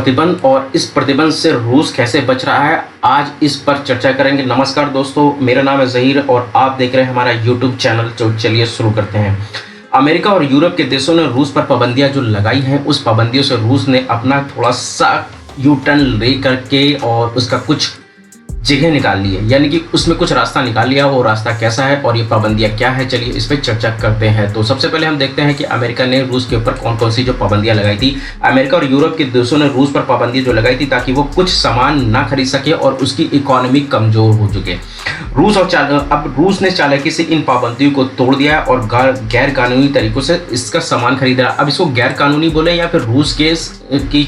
प्रतिबंध और इस प्रतिबंध से रूस कैसे बच रहा है, आज इस पर चर्चा करेंगे। नमस्कार दोस्तों, मेरा नाम है ज़हीर और आप देख रहे हैं हमारा यूट्यूब चैनल। तो चलिए शुरू करते हैं। अमेरिका और यूरोप के देशों ने रूस पर पाबंदियां जो लगाई हैं, उस पाबंदियों से रूस ने अपना थोड़ा सा यू टर्न ले करके और उसका कुछ जगह निकाल ली है, यानी कि उसमें कुछ रास्ता निकाल लिया। वो रास्ता कैसा है और ये पाबंदियां क्या है, चलिए इस पर चर्चा करते हैं। तो सबसे पहले हम देखते हैं कि अमेरिका ने रूस के ऊपर कौन कौन सी जो पाबंदियां लगाई थी। अमेरिका और यूरोप के देशों ने रूस पर पाबंदी जो लगाई थी ताकि वो कुछ सामान ना खरीद सके और उसकी इकोनॉमी कमजोर हो चुके। अब रूस ने चालाकी से इन पाबंदियों को तोड़ दिया है और गैर कानूनी तरीकों से इसका सामान खरीद रहा है। अब इसको गैर कानूनी बोले या फिर रूस के की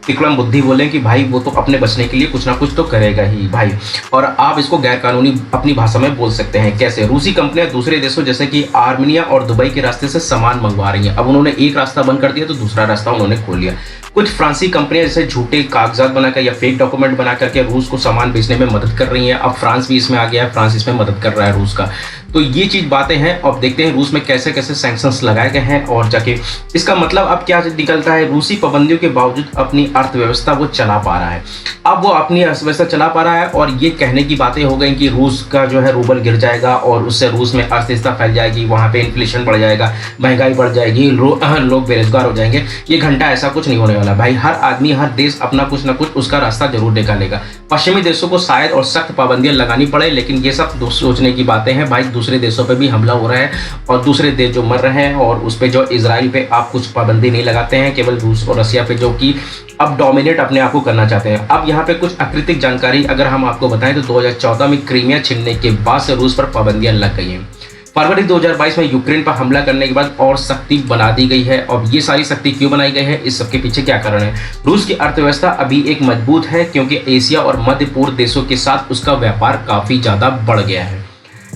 तिकड़म बुद्धि बोले कि भाई वो तो अपने बचने के लिए कुछ ना कुछ तो करेगा ही भाई, और आप इसको गैर कानूनी अपनी भाषा में बोल सकते हैं। कैसे? रूसी कंपनियां दूसरे देशों जैसे कि आर्मेनिया और दुबई के रास्ते से सामान मंगवा रही हैं। अब उन्होंने एक रास्ता बंद कर दिया तो दूसरा रास्ता उन्होंने खोल लिया। कुछ फ्रांसीसी कंपनियां जैसे झूठे कागजात बनाकर या फेक डॉक्यूमेंट बना करके रूस को सामान बेचने में मदद कर रही हैं। अब फ्रांस भी इसमें आ गया है, फ्रांस इसमें मदद कर रहा है रूस का। तो ये चीज बातें हैं। अब देखते हैं रूस में कैसे कैसे सैंक्शंस लगाए गए हैं और जाके इसका मतलब अब क्या निकलता है। रूसी पाबंदियों के बावजूद अपनी अर्थव्यवस्था वो चला पा रहा है। अब वो अपनी अर्थव्यवस्था चला पा रहा है और ये कहने की बातें हो गई कि रूस का जो है रूबल गिर जाएगा और उससे रूस में अर्थव्यवस्था फैल जाएगी, वहां पे इन्फ्लेशन बढ़ जाएगा, महंगाई बढ़ जाएगी, लोग बेरोजगार हो जाएंगे। ये घंटा ऐसा कुछ नहीं होने वाला भाई। हर आदमी, हर देश अपना कुछ ना कुछ उसका रास्ता जरूर निकालेगा। पश्चिमी देशों को शायद और सख्त पाबंदियां लगानी पड़े, लेकिन ये सब सोचने की बातें हैं भाई। दूसरे देशों पे भी हमला हो रहा है और दूसरे देश जो मर रहे हैं, और उस पे जो इजराइल पे आप कुछ पाबंदी नहीं लगाते हैं, केवल रूस और रशिया पे जो कि अब डोमिनेट अपने आप को करना चाहते हैं। अब यहाँ पे कुछ अकृतिक जानकारी अगर हम आपको बताएं तो 2014 में क्रीमिया छीनने के बाद से रूस पर पाबंदियां लग गई हैं। फरवरी 2022 में यूक्रेन पर हमला करने के बाद और सख्ती बना दी गई है। और ये सारी सख्ती क्यों बनाई गई है, इस सबके पीछे क्या कारण है? रूस की अर्थव्यवस्था अभी एक मजबूत है क्योंकि एशिया और मध्य पूर्व देशों के साथ उसका व्यापार काफी ज्यादा बढ़ गया है।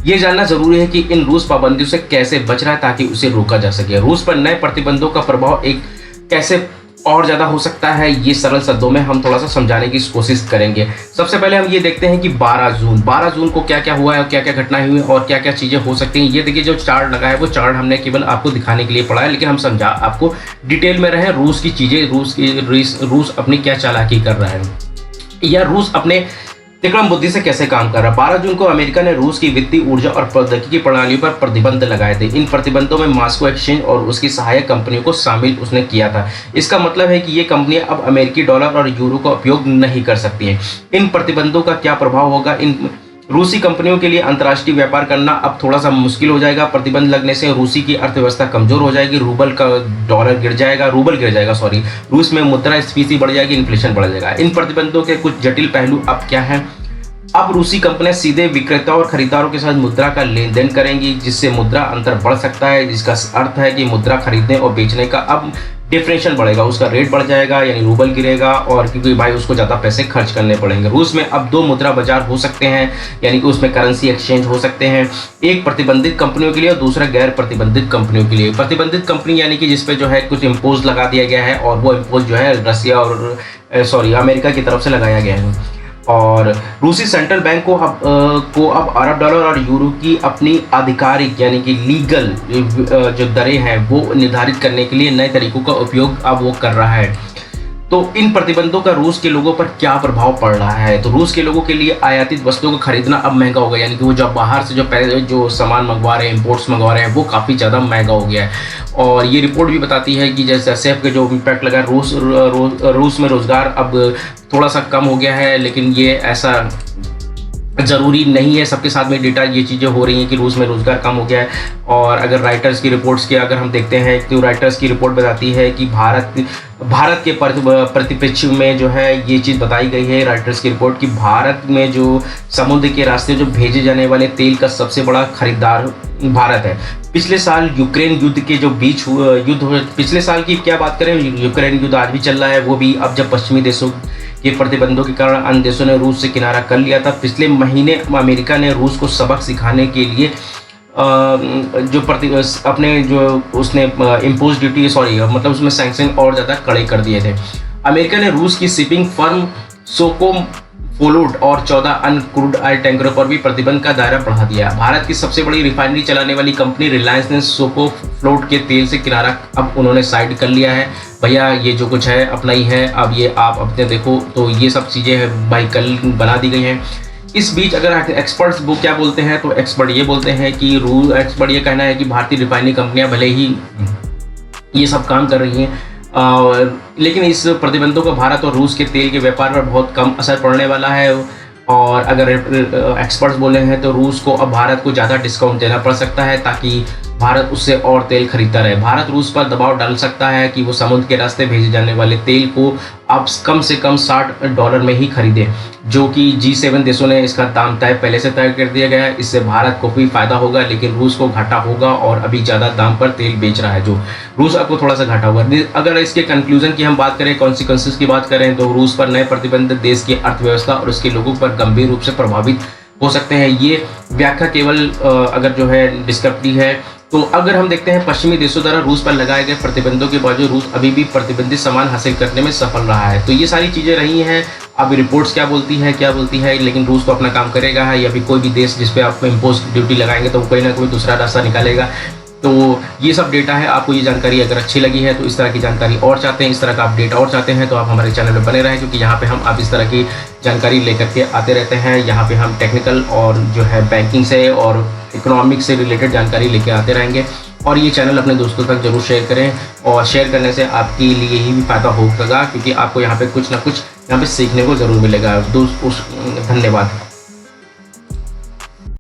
ये जानना जरूरी है कि इन रूस पाबंदियों से कैसे बच रहा है ताकि उसे रोका जा सके। रूस पर नए प्रतिबंधों का प्रभाव एक कैसे और ज्यादा हो सकता है, ये सरल शब्दों में हम थोड़ा सा समझाने की कोशिश करेंगे। सबसे पहले हम ये देखते हैं कि 12 जून को क्या क्या हुआ है और क्या क्या घटनाएं हुई और क्या क्या चीजें हो सकती हैं। ये देखिए, जो चार्ट लगा है वो चार्ट हमने केवल आपको दिखाने के लिए पढ़ा है, लेकिन हम समझा आपको डिटेल में रहे रूस की चीजें, रूस अपनी क्या चालाकी कर रहा है या रूस अपने तिकड़म बुद्धि से कैसे काम कर रहा है। 12 जून को अमेरिका ने रूस की वित्तीय, ऊर्जा और प्रौद्योगिकी प्रणालियों पर प्रतिबंध लगाए थे। इन प्रतिबंधों में मॉस्को एक्सचेंज और उसकी सहायक कंपनियों को शामिल उसने किया था। इसका मतलब है कि ये कंपनियां अब अमेरिकी डॉलर और यूरो का उपयोग नहीं कर सकती हैं। इन प्रतिबंधों का क्या प्रभाव होगा? इन रूसी कंपनियों के लिए अंतर्राष्ट्रीय व्यापार करना अब थोड़ा सा मुश्किल हो जाएगा। प्रतिबंध लगने से रूसी की अर्थव्यवस्था कमजोर हो जाएगी, रूबल गिर जाएगा, रूस में मुद्रास्फीति बढ़ जाएगी, इन्फ्लेशन बढ़ जाएगा। इन प्रतिबंधों के कुछ जटिल पहलू अब क्या हैं? अब रूसी कंपनियां सीधे विक्रेताओं और खरीदारों के साथ मुद्रा का लेन देन करेंगी, जिससे मुद्रा अंतर बढ़ सकता है, जिसका अर्थ है कि मुद्रा खरीदने और बेचने का अब डिफरेंशियल बढ़ेगा, उसका रेट बढ़ जाएगा, यानी रूबल गिरेगा, और क्योंकि भाई उसको ज़्यादा पैसे खर्च करने पड़ेंगे। रूस में अब 2 मुद्रा बाजार हो सकते हैं, यानी कि उसमें करेंसी एक्सचेंज हो सकते हैं, एक प्रतिबंधित कंपनियों के लिए और दूसरा गैर प्रतिबंधित कंपनियों के लिए। प्रतिबंधित कंपनी यानी कि जिसपे जो है कुछ इम्पोज लगा दिया गया है और वो इम्पोज जो है रशिया और अमेरिका की तरफ से लगाया गया है। और रूसी सेंट्रल बैंक को अब अरब डॉलर और यूरो की अपनी आधिकारिक यानी कि लीगल जो दरें हैं वो निर्धारित करने के लिए नए तरीकों का उपयोग अब वो कर रहा है। तो इन प्रतिबंधों का रूस के लोगों पर क्या प्रभाव पड़ रहा है? तो रूस के लोगों के लिए आयातित वस्तुओं को खरीदना अब महंगा हो गया, यानी कि वो जब बाहर से जो सामान मंगवा रहे हैं, इंपोर्ट्स मंगवा रहे हैं, वो काफ़ी ज़्यादा महंगा हो गया है। और ये रिपोर्ट भी बताती है कि जैसे सेफ के जो इम्पैक्ट लगा रूस में रोजगार अब थोड़ा सा कम हो गया है, लेकिन ये ऐसा ज़रूरी नहीं है। सबके साथ में डेटा ये चीज़ें हो रही हैं कि रूस में रोजगार कम हो गया है। और अगर राइटर्स की रिपोर्ट्स के अगर हम देखते हैं तो राइटर्स की रिपोर्ट बताती है कि भारत के परिप्रेक्ष्य में जो है ये चीज़ बताई गई है राइटर्स की रिपोर्ट कि भारत में जो समुद्र के रास्ते जो भेजे जाने वाले तेल का सबसे बड़ा खरीदार भारत है। पिछले साल यूक्रेन युद्ध के जो बीच युद्ध, पिछले साल की क्या बात करें, यूक्रेन युद्ध आज भी चल रहा है, वो भी अब जब पश्चिमी देशों के प्रतिबंधों के कारण अन्य देशों ने रूस से किनारा कर लिया था। पिछले महीने अमेरिका ने रूस को सबक सिखाने के लिए उसने इम्पोज ड्यूटी मतलब उसमें सैंक्शन और ज़्यादा कड़े कर दिए थे। अमेरिका ने रूस की शिपिंग फर्म सोको फ्लोट और 14 अन्य क्रूड ऑयल टैंकरों पर भी प्रतिबंध का दायरा बढ़ा दिया। भारत की सबसे बड़ी रिफाइनरी चलाने वाली कंपनी रिलायंस ने सोको फ्लोट के तेल से किनारा अब उन्होंने साइड कर लिया है। भैया ये जो कुछ है अपना ही है, अब ये आप अपने देखो। तो ये सब चीज़ें भाई कल बना दी गई हैं। इस बीच अगर एक्सपर्ट्स वो क्या बोलते हैं, तो एक्सपर्ट ये बोलते हैं कि एक्सपर्ट ये कहना है कि भारतीय रिफाइनरी कंपनियां भले ही ये सब काम कर रही हैं, लेकिन इस प्रतिबंधों का भारत और रूस के तेल के व्यापार पर बहुत कम असर पड़ने वाला है। और अगर एक्सपर्ट्स बोले हैं तो रूस को अब भारत को ज़्यादा डिस्काउंट देना पड़ सकता है ताकि भारत उससे और तेल खरीदता रहे। भारत रूस पर दबाव डाल सकता है कि वो समुद्र के रास्ते भेजे जाने वाले तेल को अब कम से कम $60 में ही खरीदे, जो कि G7 देशों ने इसका दाम पहले से तय कर दिया गया है। इससे भारत को भी फायदा होगा, लेकिन रूस को घाटा होगा और अभी ज़्यादा दाम पर तेल बेच रहा है जो रूस, आपको थोड़ा सा घाटा होगा। अगर इसके कंक्लूजन की हम बात करें, कॉन्सिक्वेंसेस की बात करें, तो रूस पर नए प्रतिबंध देश की अर्थव्यवस्था और उसके लोगों पर गंभीर रूप से प्रभावित हो सकते हैं। ये व्याख्या केवल अगर जो है डिस्कवरी है। तो अगर हम देखते हैं पश्चिमी देशों द्वारा रूस पर लगाए गए प्रतिबंधों के बावजूद रूस अभी भी प्रतिबंधित सामान हासिल करने में सफल रहा है। तो ये सारी चीज़ें रही हैं। अब रिपोर्ट्स क्या बोलती है, लेकिन रूस तो अपना काम करेगा है, या फिर कोई भी देश जिस पे आप इम्पोज ड्यूटी लगाएंगे तो कोई ना कोई दूसरा रास्ता निकालेगा। तो ये सब डेटा है। आपको ये जानकारी अगर अच्छी लगी है तो इस तरह की जानकारी और चाहते हैं, इस तरह का अपडेट और चाहते हैं, तो आप हमारे चैनल में बने रहें, क्योंकि यहाँ पे हम आप इस तरह की जानकारी लेकर के आते रहते हैं। यहाँ पे हम टेक्निकल और जो है बैंकिंग से और इकोनॉमिक्स से रिलेटेड जानकारी लेके आते रहेंगे। और ये चैनल अपने दोस्तों तक जरूर शेयर करें, और शेयर करने से आपके लिए ही भी फायदा होगा, क्योंकि आपको यहाँ पे कुछ ना कुछ यहाँ पे सीखने को ज़रूर मिलेगा। धन्यवाद।